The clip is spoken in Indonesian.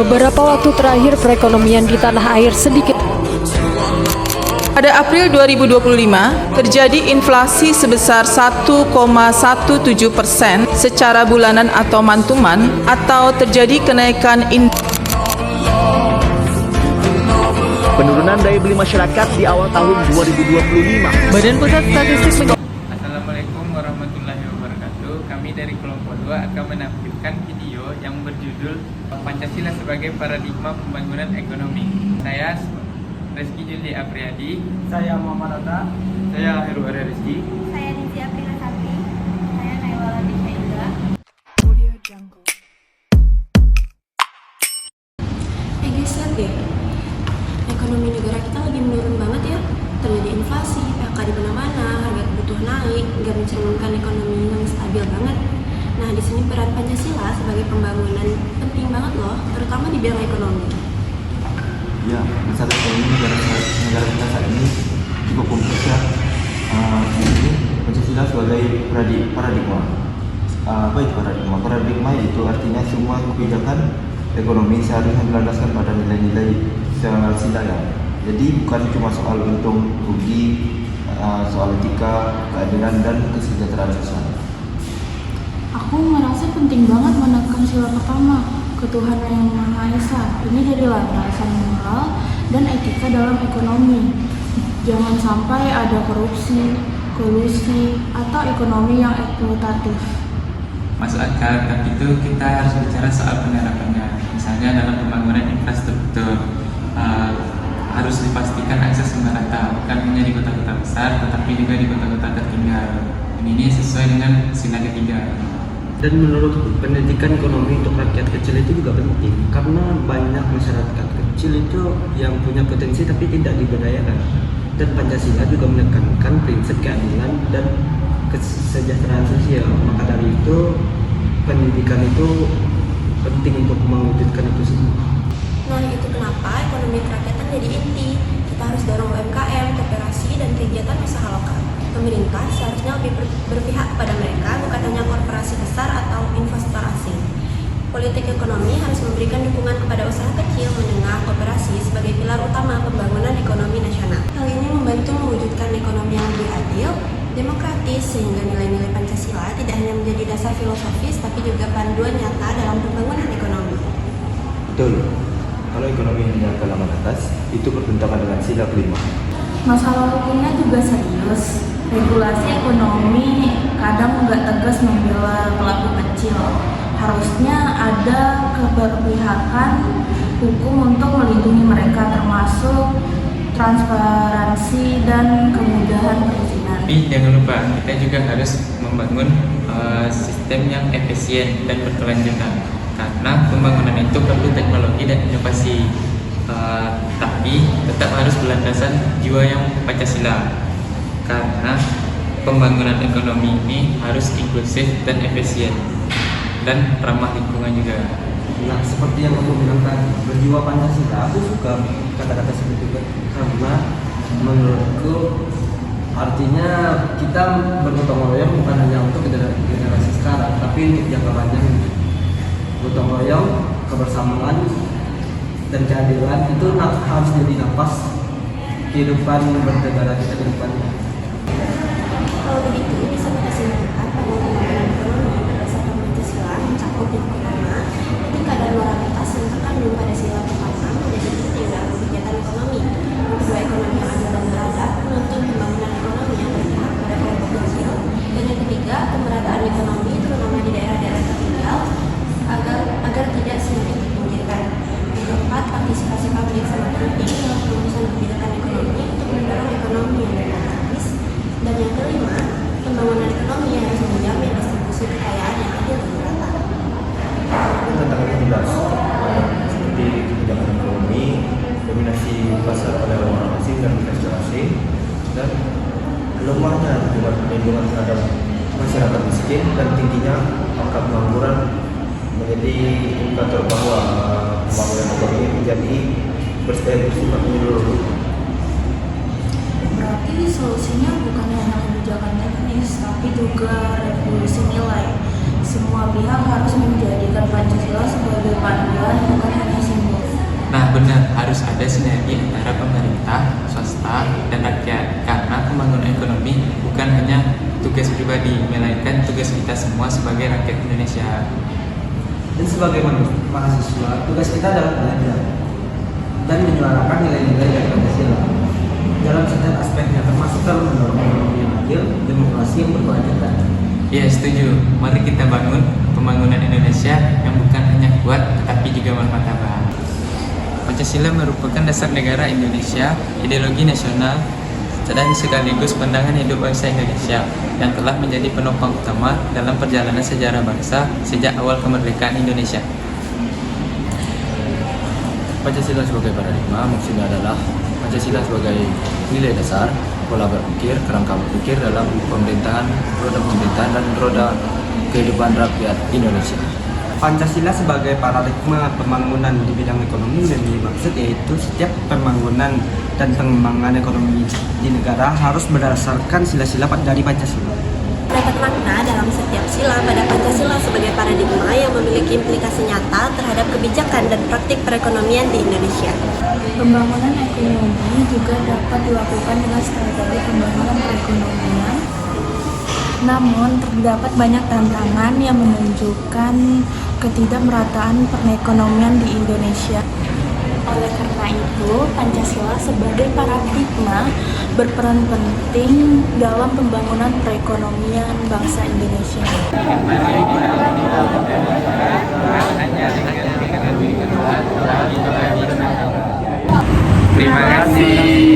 Beberapa waktu terakhir perekonomian di tanah air sedikit. Pada April 2025, terjadi inflasi sebesar 1,17% secara bulanan atau mantuman, atau terjadi kenaikan penurunan daya beli masyarakat di awal tahun 2025. Badan Pusat Statistik Assalamualaikum warahmatullahi wabarakatuh. Kami dari kelompok 2 akan menampilkan video yang berjudul Pancasila sebagai Paradigma Pembangunan Ekonomi. Saya Reski Juli Apriyadi. Saya Muhammad Atta. Saya Heru Arya Rizki. Saya Nizia Pilasati. Saya Naiwala Disyaindra. Guys, lihat deh, ekonomi negara kita lagi menurun banget ya. Terjadi inflasi, PHK di mana-mana, harga kebutuhan naik, nggak mencerminkan ekonomi yang stabil banget. Nah, di sini peran Pancasila sebagai pembangunan penting banget loh, terutama di bidang ekonomi. Ya, masalah ekonomi negara kita saat ini cukup kompleks ya. Ini Pancasila sebagai paradigma. Apa itu paradigma? Paradigma itu artinya semua kebijakan ekonomi seharusnya berlandaskan pada nilai-nilai Pancasila ya. Jadi bukan cuma soal untung rugi, soal etika, keadilan dan kesejahteraan sosial. Aku merasa penting banget menekan sila pertama, ketuhanan yang Maha Esa. Ini jadi landasan moral dan etika dalam ekonomi. Jangan sampai ada korupsi, kolusi, atau ekonomi yang eksploitatif. Masuk akal, tapi itu kita harus bicara soal penerapannya. Misalnya dalam pembangunan infrastruktur, harus dipastikan akses merata, bukan hanya di kota-kota besar, tetapi juga di kota-kota tertinggal. Ini sesuai dengan sila ketiga. Dan menurutku pendidikan ekonomi untuk rakyat kecil itu juga penting, karena banyak masyarakat kecil itu yang punya potensi tapi tidak diberdayakan. Dan Pancasila juga menekankan prinsip keadilan dan kesejahteraan sosial. Maka dari itu pendidikan itu penting untuk mewujudkan itu semua. Nah, itu kenapa ekonomi kerakyatan jadi inti. Kita harus dorong UMKM, koperasi, dan kegiatan usaha lokal. Pemerintah seharusnya lebih berpihak pada mereka, bukan hanya korporasi besar atau investor asing. Politik ekonomi harus memberikan dukungan kepada usaha kecil, menengah, koperasi sebagai pilar utama pembangunan ekonomi nasional. Hal ini membantu mewujudkan ekonomi yang lebih adil, demokratis, sehingga nilai-nilai Pancasila tidak hanya menjadi dasar filosofis, tapi juga panduan nyata dalam pembangunan ekonomi. Betul. Kalau ekonomi hanya kalangan atas, itu bertentangan dengan sila kelima. Masalah hukumnya juga serius. Regulasi ekonomi kadang nggak tegas membela pelaku kecil. Harusnya ada keberpihakan hukum untuk melindungi mereka, termasuk transparansi dan kemudahan perizinan. Tapi jangan lupa, kita juga harus membangun sistem yang efisien dan berkelanjutan. Karena pembangunan itu perlu teknologi dan inovasi, tapi tetap harus berlandasan jiwa yang Pancasila. Karena pembangunan ekonomi ini harus inklusif dan efisien dan ramah lingkungan juga. Nah, seperti yang aku bilang tadi, berjiwa Pancasila, aku suka kata-kata seperti itu karena menurutku artinya kita bergotong royong bukan hanya untuk generasi sekarang, tapi untuk jangka panjang. Gotong royong, kebersamaan, dan keadilan itu harus jadi nafas kehidupan bernegara kita ke depannya. Kalau begitu, bisa kita simpulkan bahwa pembangunan ekonomi berdasarkan Pancasila mencakup yang pertama, etika dan moralitas yang terkandung pada sila pertama menjadi penting dalam kegiatan ekonomi. Kedua, ekonomi yang adil dan beradab menuntut pembangunan ekonomi yang berpihak pada kelompok kecil. Dan yang ketiga, pemerataan ekonomi terutama di daerah-daerah tertinggal agar tidak semakin terpinggirkan. Yang keempat, partisipasi publik sangat penting dalam perumusan kebijakan ekonomi untuk mendorong ekonomi yang demokratis. Dan yang kelima, pembangunan ekonomi yang harus menjamin distribusi kekayaan yang adil dan merata. Tantangannya jelas, seperti kebijakan ekonomi, dominasi pasar pada orang asing dan investor asing, dan lemahnya perlindungan terhadap masyarakat miskin dan tingginya angka pengangguran menjadi indikator bahwa pembangunan ekonomi menjadi bersifat menyeluruh. Berarti solusinya bukan hanya kebijakan teknis, tapi juga revolusi nilai. Semua pihak harus menjadikan Pancasila sebagai panduan, bukan hanya simbol benar, harus ada sinergi antara pemerintah, swasta, dan rakyat. Karena pembangunan ekonomi bukan hanya tugas pribadi, melainkan tugas kita semua sebagai rakyat Indonesia. Dan sebagai mahasiswa, tugas kita adalah belajar dan menyuarakan nilai-nilai dari Pancasila dalam setiap aspeknya, termasuk dalam mendorong ekonomi yang adil, demokrasi yang berkelanjutan. Ya, setuju. Mari kita bangun pembangunan Indonesia yang bukan hanya kuat, tetapi juga bermartabat. Pancasila merupakan dasar negara Indonesia, ideologi nasional, dan sekaligus pandangan hidup bangsa Indonesia yang telah menjadi penopang utama dalam perjalanan sejarah bangsa sejak awal kemerdekaan Indonesia. Pancasila sebagai paradigma maksudnya adalah Pancasila sebagai nilai dasar, pola berpikir, kerangka berpikir dalam pemerintahan dan roda kehidupan rakyat Indonesia. Pancasila sebagai paradigma pembangunan di bidang ekonomi memiliki maksud yaitu setiap pembangunan dan pengembangan ekonomi di negara harus berdasarkan sila-sila dari Pancasila. Terdapat makna dalam setiap sila pada Pancasila sebagai paradigma yang memiliki implikasi nyata terhadap kebijakan dan praktik perekonomian di Indonesia. Pembangunan ekonomi juga dapat dilakukan dengan strategi pembangunan perekonomian. Namun, terdapat banyak tantangan yang menunjukkan ketidakmerataan perekonomian di Indonesia. Oleh karena itu, Pancasila sebagai paradigma berperan penting dalam pembangunan perekonomian bangsa Indonesia. Terima kasih.